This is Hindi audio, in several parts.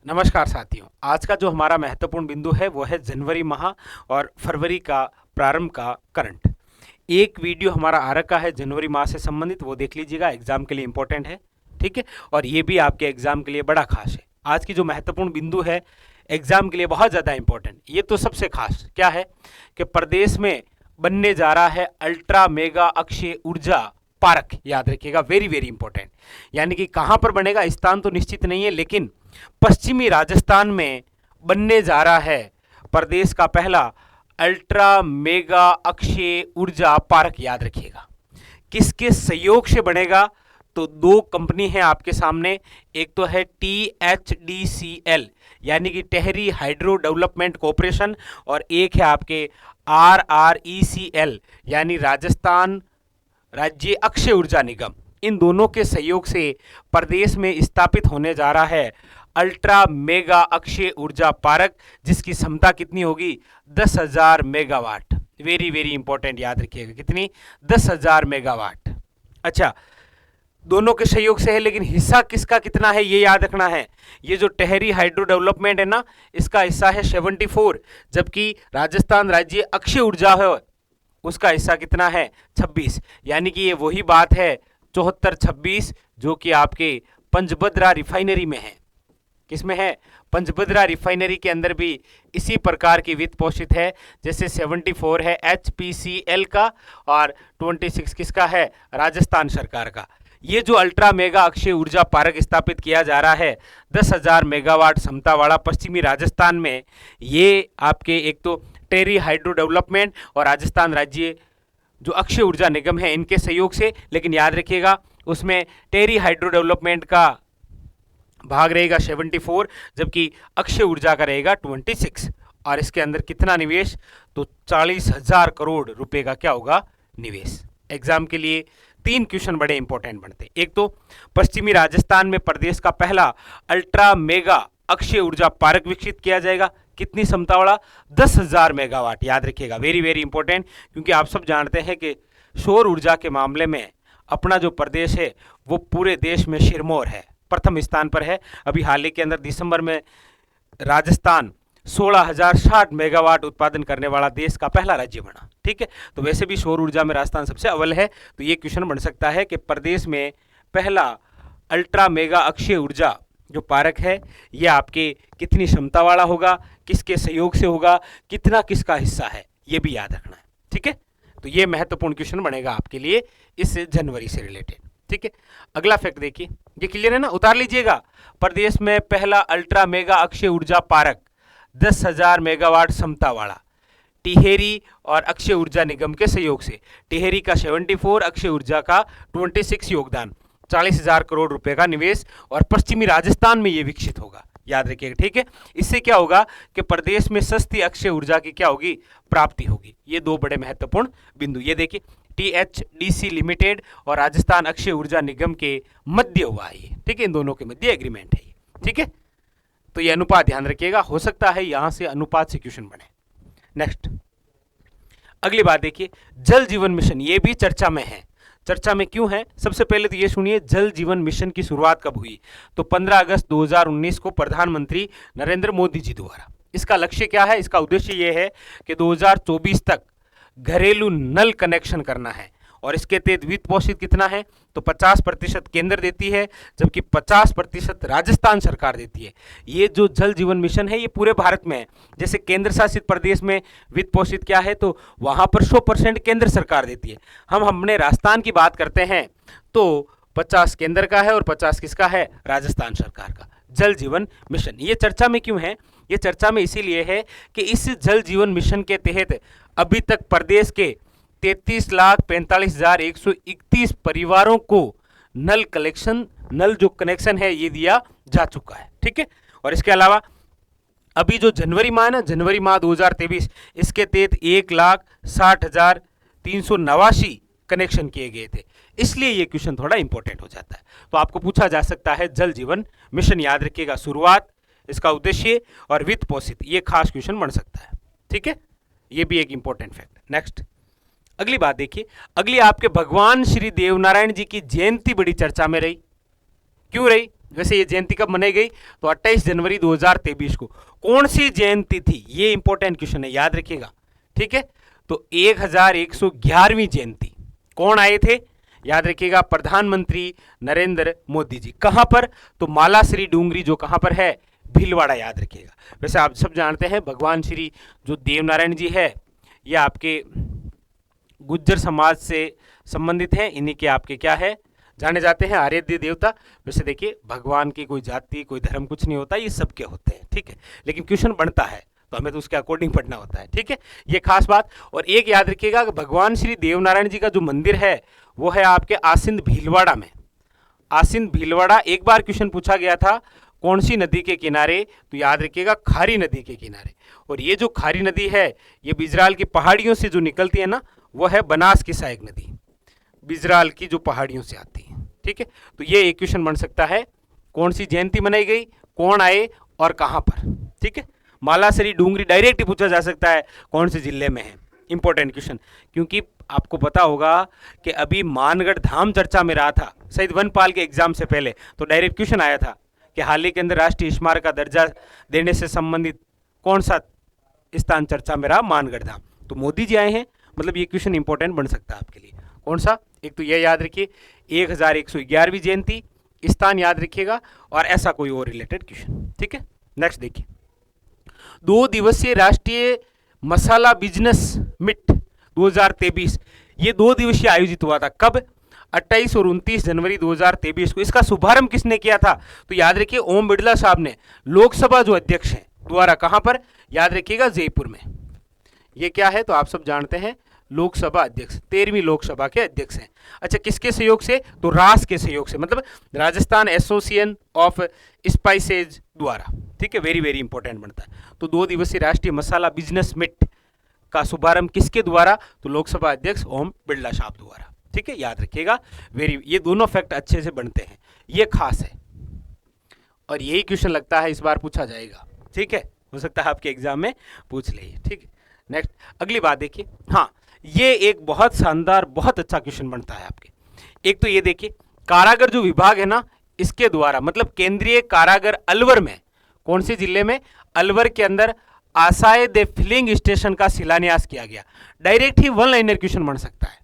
नमस्कार साथियों। आज का जो हमारा महत्वपूर्ण बिंदु है वो है जनवरी माह और फरवरी का प्रारंभ का करंट। एक वीडियो हमारा आ रखा है जनवरी माह से संबंधित, वो देख लीजिएगा, एग्जाम के लिए इंपॉर्टेंट है। ठीक है, और ये भी आपके एग्जाम के लिए बड़ा खास है। आज की जो महत्वपूर्ण बिंदु है एग्जाम के लिए बहुत ज़्यादा इंपॉर्टेंट, ये तो सबसे खास क्या है कि प्रदेश में बनने जा रहा है अल्ट्रा मेगा अक्षय ऊर्जा पार्क। याद रखिएगा, वेरी वेरी इंपॉर्टेंट। यानी कि कहाँ पर बनेगा, स्थान तो निश्चित नहीं है, लेकिन पश्चिमी राजस्थान में बनने जा रहा है प्रदेश का पहला अल्ट्रा मेगा अक्षय ऊर्जा पार्क। याद रखिएगा, किसके सहयोग से बनेगा, तो दो कंपनी है आपके सामने। एक तो है THDCL यानी कि टेहरी हाइड्रो डेवलपमेंट कॉरपोरेशन, और एक है आपके RRECL यानी राजस्थान राज्य अक्षय ऊर्जा निगम। इन दोनों के सहयोग से प्रदेश में स्थापित होने जा रहा है अल्ट्रा मेगा अक्षय ऊर्जा पार्क, जिसकी क्षमता कितनी होगी, 10,000 मेगावाट। वेरी वेरी इंपॉर्टेंट, याद रखिएगा, कितनी, 10,000 मेगावाट। अच्छा, दोनों के सहयोग से है, लेकिन हिस्सा किसका कितना है ये याद रखना है। ये जो टेहरी हाइड्रो डेवलपमेंट है ना, इसका हिस्सा है 74, जबकि राजस्थान राज्य अक्षय ऊर्जा है उसका हिस्सा कितना है, 26। यानी कि ये वही बात है 74-26, जो कि आपके पंचभद्रा रिफाइनरी में है। किसमें है, पंचभद्रा रिफाइनरी के अंदर भी इसी प्रकार की वित्त पोषित है। जैसे 74 है HPCL का और 26 किसका है, राजस्थान सरकार का। ये जो अल्ट्रा मेगा अक्षय ऊर्जा पार्क स्थापित किया जा रहा है 10,000 मेगावाट क्षमता वाला पश्चिमी राजस्थान में, ये आपके एक तो टेहरी हाइड्रो डेवलपमेंट और राजस्थान राज्य जो अक्षय ऊर्जा निगम है इनके सहयोग से। लेकिन याद रखिएगा, उसमें टेहरी हाइड्रो डेवलपमेंट का भाग रहेगा 74, जबकि अक्षय ऊर्जा का रहेगा 26। और इसके अंदर कितना निवेश, तो 40,000 करोड़ रुपए का क्या होगा, निवेश। एग्जाम के लिए 3 क्वेश्चन बड़े इंपॉर्टेंट बनते हैं। एक तो पश्चिमी राजस्थान में प्रदेश का पहला अल्ट्रा मेगा अक्षय ऊर्जा पार्क विकसित किया जाएगा, कितनी क्षमता वाला, 10,000 मेगावाट। याद रखिएगा, वेरी वेरी इंपॉर्टेंट, क्योंकि आप सब जानते हैं कि सौर ऊर्जा के मामले में अपना जो प्रदेश है वो पूरे देश में सिरमौर है, प्रथम स्थान पर है। अभी हाल ही के अंदर दिसंबर में राजस्थान 16,060 मेगावाट उत्पादन करने वाला देश का पहला राज्य बना। ठीक है, तो वैसे भी सौर ऊर्जा में राजस्थान सबसे अव्वल है। तो ये क्वेश्चन बन सकता है कि प्रदेश में पहला अल्ट्रा मेगा अक्षय ऊर्जा जो पार्क है ये आपके कितनी क्षमता वाला होगा, किसके सहयोग से होगा, कितना किसका हिस्सा है, ये भी याद रखना है। ठीक है, तो ये महत्वपूर्ण क्वेश्चन बनेगा आपके लिए इस जनवरी से रिलेटेड। ठीक है, अगला फैक्ट देखिए, ये क्लियर है ना, उतार लीजिएगा। प्रदेश में पहला अल्ट्रा मेगा अक्षय ऊर्जा पार्क 10,000 मेगावाट क्षमता वाला, टिहरी और अक्षय ऊर्जा निगम के सहयोग से। टिहरी का 74, अक्षय ऊर्जा का 26 योगदान, 40,000 करोड़ रुपए का निवेश, और पश्चिमी राजस्थान में ये विकसित होगा। याद रखिएगा, ठीक है। इससे क्या होगा कि प्रदेश में सस्ती अक्षय ऊर्जा की क्या होगी, प्राप्ति होगी। ये दो बड़े महत्वपूर्ण बिंदु, ये देखिए THDC लिमिटेड और राजस्थान अक्षय ऊर्जा निगम के मध्य हुआ है ये। ठीक है, इन दोनों के मध्य एग्रीमेंट है ये। ठीक है, तो ये अनुपात ध्यान रखिएगा, हो सकता है यहां से अनुपात से क्वेश्चन बने। नेक्स्ट, अगली बात देखिए, जल जीवन मिशन, ये भी चर्चा में है। चर्चा में क्यों है, सबसे पहले तो ये सुनिए, जल जीवन मिशन की शुरुआत कब हुई, तो 15 अगस्त 2019 को प्रधानमंत्री नरेंद्र मोदी जी द्वारा। इसका लक्ष्य क्या है, इसका उद्देश्य ये है कि 2024 तक घरेलू नल कनेक्शन करना है, और इसके तहत वित्त पोषित कितना है, तो 50% केंद्र देती है, जबकि 50% राजस्थान सरकार देती है। ये जो जल जीवन मिशन है ये पूरे भारत में है। जैसे केंद्र शासित प्रदेश में वित्त पोषित क्या है, तो वहां पर 100% केंद्र सरकार देती है। हम अपने राजस्थान की बात करते हैं तो 50 केंद्र का है और 50 किसका है, राजस्थान सरकार का। जल जीवन मिशन ये चर्चा में क्यों है, ये चर्चा में इसीलिए है कि इस जल जीवन मिशन के तहत अभी तक प्रदेश के 33,45,131 परिवारों को नल जो कनेक्शन है ये दिया जा चुका है। ठीक है, और इसके अलावा अभी जो जनवरी माह है ना, जनवरी माह 2023, इसके तहत 1,60,389 कनेक्शन किए गए थे। इसलिए ये क्वेश्चन थोड़ा इंपॉर्टेंट हो जाता है। तो आपको पूछा जा सकता है जल जीवन मिशन, याद रखिएगा, शुरुआत, इसका उद्देश्य और वित्त पोषित, ये खास क्वेश्चन बन सकता है। ठीक है, ये भी एक इंपॉर्टेंट फैक्ट। नेक्स्ट, अगली बात देखिए, अगली आपके भगवान श्री देवनारायण जी की जयंती बड़ी चर्चा में रही। क्यों रही, वैसे ये जयंती कब मनाई गई? तो 28 जनवरी 2023 को। कौन सी जयंती थी? ये इंपॉर्टेंट क्वेश्चन है, याद रखिएगा। ठीक है, तो 1111वीं जयंती। कौन आए थे? याद रखिएगा, प्रधानमंत्री नरेंद्र मोदी जी। कहां पर? तो माला श्री डूंगरी, जो कहां पर है? भीलवाड़ा, याद रखिएगा। वैसे आप सब जानते हैं भगवान श्री जो देवनारायण जी है, ये आपके गुज्जर समाज से संबंधित है। इन्हीं के आपके क्या है, जाने जाते हैं आराध्य देवता। वैसे देखिए, भगवान की कोई जाति कोई धर्म कुछ नहीं होता, ये सबके होते हैं। ठीक है, लेकिन क्वेश्चन बनता है तो हमें तो उसके अकॉर्डिंग पढ़ना होता है। ठीक है, ये खास बात। और एक याद रखिएगा कि भगवान श्री देवनारायण जी का जो मंदिर है वो है आपके आसिंद भीलवाड़ा में। आसिंद भीलवाड़ा, एक बार क्वेश्चन पूछा गया था कौन सी नदी के किनारे? तो याद रखिएगा, खारी नदी के किनारे। और ये जो खारी नदी है ये बिजराल की पहाड़ियों से जो निकलती है ना, वो है बनास की सहायक नदी, बिजराल की जो पहाड़ियों से आती है। ठीक है, तो ये एक क्वेश्चन बन सकता है, कौन सी जयंती मनाई गई, कौन आए और कहां पर। ठीक है, माला श्री डूंगरी डायरेक्ट ही पूछा जा सकता है कौन से जिले में है, इंपॉर्टेंट क्वेश्चन। क्योंकि आपको पता होगा कि अभी मानगढ़ धाम चर्चा में रहा था शहीद वनपाल के एग्जाम से पहले, तो डायरेक्ट क्वेश्चन आया था कि हाल ही के अंदर राष्ट्रीय स्मारक का दर्जा देने से संबंधित कौन सा स्थान चर्चा में रहा? मानगढ़ धाम। तो मोदी जी आए हैं, मतलब ये क्वेश्चन इंपॉर्टेंट बन सकता है आपके लिए। कौन सा? एक तो ये याद रखिए 1111वीं जयंती, स्थान याद रखिएगा, और ऐसा कोई और रिलेटेड क्वेश्चन। ठीक है, नेक्स्ट देखिए, 2 दिवसीय राष्ट्रीय मसाला बिजनेस मीट 2023, ये 2 दिवसीय आयोजित हुआ था। कब? 28 और 29 जनवरी 2023 को। इसका शुभारंभ किसने किया था? तो याद रखिए, ओम बिड़ला साहब ने, लोकसभा जो अध्यक्ष हैं द्वारा। कहां पर? याद रखिएगा, जयपुर में। ये क्या है? तो आप सब जानते हैं, लोकसभा अध्यक्ष, 13वीं लोकसभा के अध्यक्ष हैं। अच्छा, किसके सहयोग से? तो रास के सहयोग से, मतलब राजस्थान एसोसिएशन ऑफ स्पाइसेज द्वारा। ठीक है, वेरी वेरी इंपॉर्टेंट बनता है। तो 2 दिवसीय राष्ट्रीय मसाला बिजनेस मीट का शुभारंभ किसके द्वारा? तो लोकसभा अध्यक्ष ओम बिड़ला साहब द्वारा। ठीक है, याद रखिएगा, ये दोनों फैक्ट अच्छे से बनते हैं, ये खास है, और यही क्वेश्चन लगता है इस बार पूछा जाएगा। ठीक है, हो सकता है आपके एग्जाम में पूछ ले। ठीक है, नेक्स्ट अगली बात देखिए। हाँ, ये एक बहुत शानदार बहुत अच्छा क्वेश्चन बनता है आपके। एक तो ये देखिए, कारागर जो विभाग है ना, इसके द्वारा, मतलब केंद्रीय कारागर अलवर में, कौन से जिले में? अलवर के अंदर आसाए दे फिलिंग स्टेशन का शिलान्यास किया गया। डायरेक्ट ही वन लाइनर क्वेश्चन बन सकता है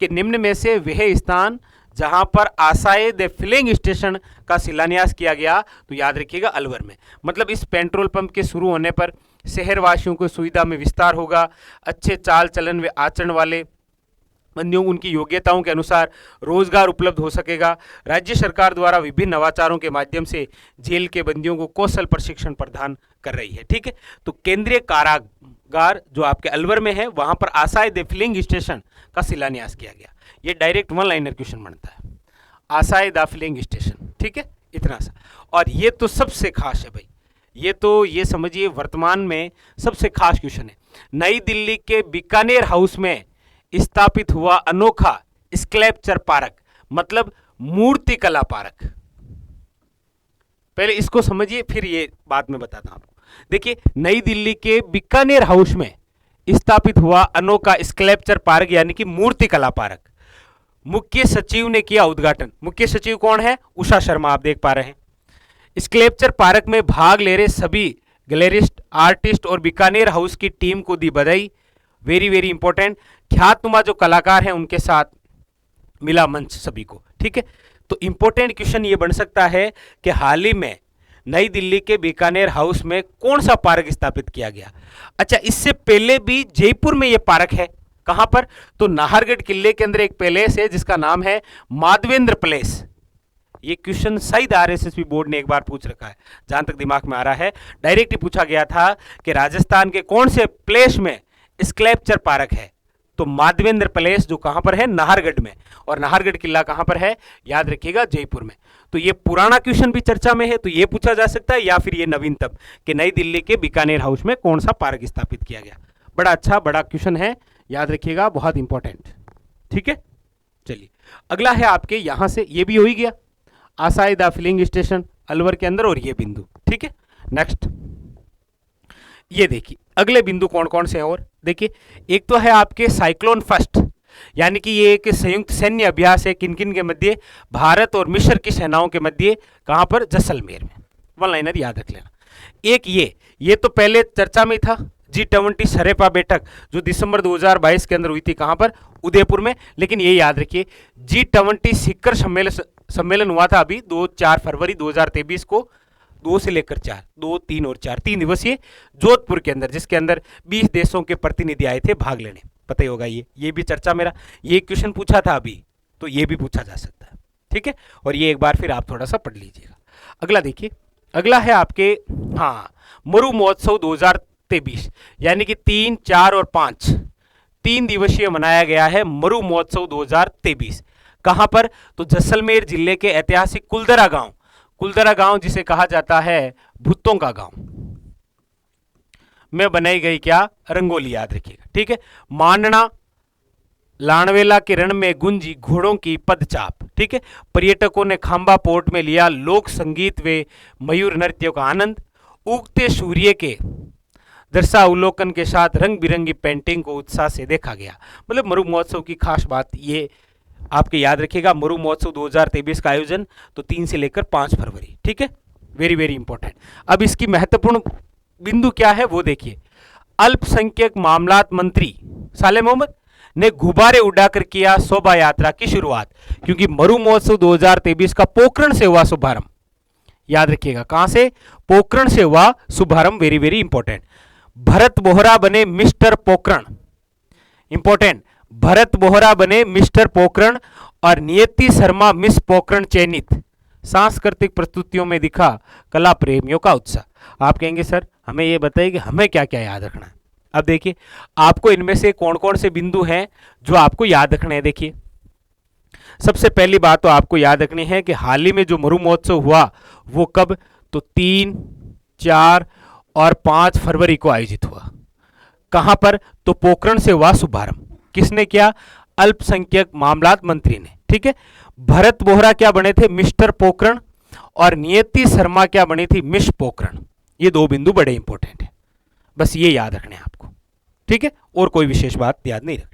कि निम्न में से वह स्थान जहां पर आसाए दे फिलिंग स्टेशन का शिलान्यास किया गया, तो याद रखिएगा अलवर में। मतलब इस पेट्रोल पंप के शुरू होने पर शहरवासियों को सुविधा में विस्तार होगा, अच्छे चाल चलन व आचरण वाले बंदियों उनकी योग्यताओं के अनुसार रोजगार उपलब्ध हो सकेगा। राज्य सरकार द्वारा विभिन्न नवाचारों के माध्यम से जेल के बंदियों को कौशल प्रशिक्षण प्रदान कर रही है। ठीक है, तो केंद्रीय कारागार जो आपके अलवर में है, वहां पर आसाए दे फिलिंग स्टेशन का शिलान्यास किया गया। ये डायरेक्ट वन लाइनर क्वेश्चन बनता है, आसाए द फिलिंग स्टेशन। ठीक है, इतना सा। और ये तो सबसे खास है भाई, ये समझिए वर्तमान में सबसे खास क्वेश्चन है। नई दिल्ली के बीकानेर हाउस में स्थापित हुआ अनोखा स्कल्पचर पार्क, मतलब मूर्ति कला पार्क। पहले इसको समझिए, फिर ये बात में बताता हूं आपको। देखिए, नई दिल्ली के बीकानेर हाउस में स्थापित हुआ अनोखा स्कल्पचर पार्क यानी कि मूर्ति कला पार्क, मुख्य सचिव ने किया उद्घाटन। मुख्य सचिव कौन है? उषा शर्मा, आप देख पा रहे हैं। स्कल्पचर पार्क में भाग ले रहे सभी गैलरिस्ट, आर्टिस्ट और बीकानेर हाउस की टीम को दी बधाई। वेरी वेरी इंपॉर्टेंट, ख्यातनुमा जो कलाकार हैं उनके साथ मिला मंच सभी को। ठीक है, तो इंपॉर्टेंट क्वेश्चन ये बन सकता है कि हाल ही में नई दिल्ली के बीकानेर हाउस में कौन सा पार्क स्थापित किया गया। अच्छा, इससे पहले भी जयपुर में ये पार्क है। कहां पर? तो नाहरगढ़ किले के अंदर एक पैलेस है जिसका नाम है माधवेंद्र पैलेस। ये क्वेश्चन शायद आरएसएस बोर्ड ने एक बार पूछ रखा है, जहां तक दिमाग में आ रहा है। डायरेक्ट ही पूछा गया था कि राजस्थान के कौन से प्लेस में स्कल्पचर पार्क है? तो माधवेंद्र पैलेस, जो कहां पर है? नाहरगढ़ में। और नाहरगढ़ किला कहां पर है? याद रखिएगा, जयपुर में। तो ये पुराना क्वेश्चन भी चर्चा में है, तो ये पूछा जा सकता है, या फिर ये नवीनतम कि नई दिल्ली के बीकानेर हाउस में कौन सा पार्क स्थापित किया गया। बड़ा अच्छा बड़ा क्वेश्चन है, याद रखिएगा, बहुत इंपॉर्टेंट। ठीक है, चलिए अगला है आपके यहां से, ये भी हो ही गया, आसाए द फिलिंग स्टेशन अलवर के अंदर, और ये बिंदु। ठीक है, नेक्स्ट ये देखिए अगले बिंदु कौन कौन से हैं। और देखिए, एक तो है आपके साइक्लोन फर्स्ट, यानी कि ये एक संयुक्त सैन्य अभ्यास है किन किन के मध्य, भारत और मिस्र की सेनाओं के मध्य, कहां पर, जैसलमेर में। वन लाइनर याद रख लेना। एक ये तो पहले चर्चा में था, G20 सरेपा बैठक जो दिसंबर 2022 के अंदर हुई थी, कहां पर, उदयपुर में। लेकिन ये याद रखिए G20 शिखर सम्मेलन हुआ था अभी 2-4 फरवरी 2023 को, 2 से लेकर 4, 2, 3 और 4, 3 दिवसीय जोधपुर के अंदर, जिसके अंदर 20 देशों के प्रतिनिधि आए थे भाग लेने। पता ही होगा ये भी चर्चा मेरा, ये क्वेश्चन पूछा था अभी, तो ये भी पूछा जा सकता है, ठीक है। और ये एक बार फिर आप थोड़ा सा पढ़ लीजिएगा। अगला देखिए, अगला है आपके मरु महोत्सव 2023, यानी कि 3, 4 और 5 3 दिवसीय मनाया गया है मरु महोत्सव 2023। कहां पर, तो जैसलमेर जिले के ऐतिहासिक कुलदरा गांव जिसे कहा जाता है भूतों का गांव में बनाई गई क्या, रंगोली, याद रखिएगा, ठीक है। मांडना लाणवेला के रण में गुंजी घोड़ों की पदचाप, ठीक है। पर्यटकों ने खांबा पोर्ट में लिया लोक संगीत व मयूर नृत्यों का आनंद। उगते सूर्य के दृश्यावलोकन के साथ रंग बिरंगी पेंटिंग को उत्साह से देखा गया। मतलब मरु महोत्सव की खास बात ये आपके याद रखिएगा, मरु महोत्सव 2023 का आयोजन तो 3 से लेकर 5 फरवरी, ठीक है, वेरी वेरी इंपॉर्टेंट। अब इसकी महत्वपूर्ण बिंदु क्या है वो देखिए। अल्पसंख्यक मामलात मंत्री साले मोहम्मद ने गुब्बारे उड़ाकर किया शोभा यात्रा की शुरुआत, क्योंकि मरु महोत्सव 2023 का पोखरण से हुआ शुभारंभ, याद रखिएगा, कहां से, पोखरण से हुआ शुभारंभ, very very important. Bharat Bohra बने मिस्टर पोखरण, इंपॉर्टेंट, भरत बोहरा बने मिस्टर पोखरण और नियति शर्मा मिस पोखरण चयनित। सांस्कृतिक प्रस्तुतियों में दिखा कला प्रेमियों का उत्साह। आप कहेंगे सर हमें ये बताइए कि हमें क्या क्या याद रखना है। अब देखिए आपको इनमें से कौन कौन से बिंदु हैं जो आपको याद रखने हैं। देखिए सबसे पहली बात तो आपको याद रखनी है कि हाल ही में जो मरु महोत्सव हुआ वो कब, तो 3, 4 और 5 फरवरी को आयोजित हुआ। कहां पर, तो पोखरण से हुआ शुभारंभ। किसने किया, अल्पसंख्यक मामलात मंत्री ने, ठीक है। भरत बोहरा क्या बने थे, मिस्टर पोखरण, और नियति शर्मा क्या बनी थी, मिस पोखरण। ये 2 बिंदु बड़े इंपॉर्टेंट है, बस ये याद रखने हैं आपको, ठीक है, और कोई विशेष बात याद नहीं रखनी।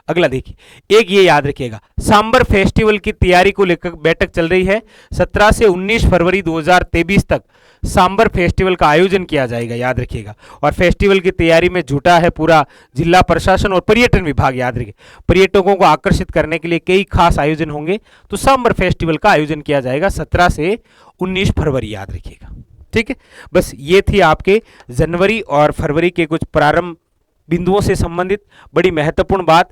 अगला देखिए, एक ये याद रखिएगा, सांबर फेस्टिवल की तैयारी को लेकर बैठक चल रही है। 17 से 19 फरवरी 2023 तक सांबर फेस्टिवल का आयोजन किया जाएगा, याद रखिएगा। और फेस्टिवल की तैयारी में जुटा है पूरा जिला प्रशासन और पर्यटन विभाग, याद रखिए। पर्यटकों को आकर्षित करने के लिए कई खास आयोजन होंगे, तो सांबर फेस्टिवल का आयोजन किया जाएगा 17 से 19 फरवरी, याद रखिएगा, ठीक है। बस ये थी आपके जनवरी और फरवरी के कुछ प्रारंभ बिंदुओं से संबंधित बड़ी महत्वपूर्ण बात।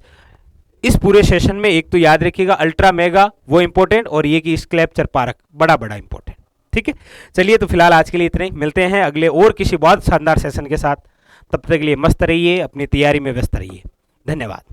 इस पूरे सेशन में एक तो याद रखिएगा अल्ट्रा मेगा वो इंपॉर्टेंट, और ये कि स्कैल्पचर पार्क बड़ा इंपॉर्टेंट, ठीक है। चलिए तो फिलहाल आज के लिए इतने ही, मिलते हैं अगले और किसी बहुत शानदार सेशन के साथ। तब तक के लिए मस्त रहिए, अपनी तैयारी में व्यस्त रहिए। धन्यवाद।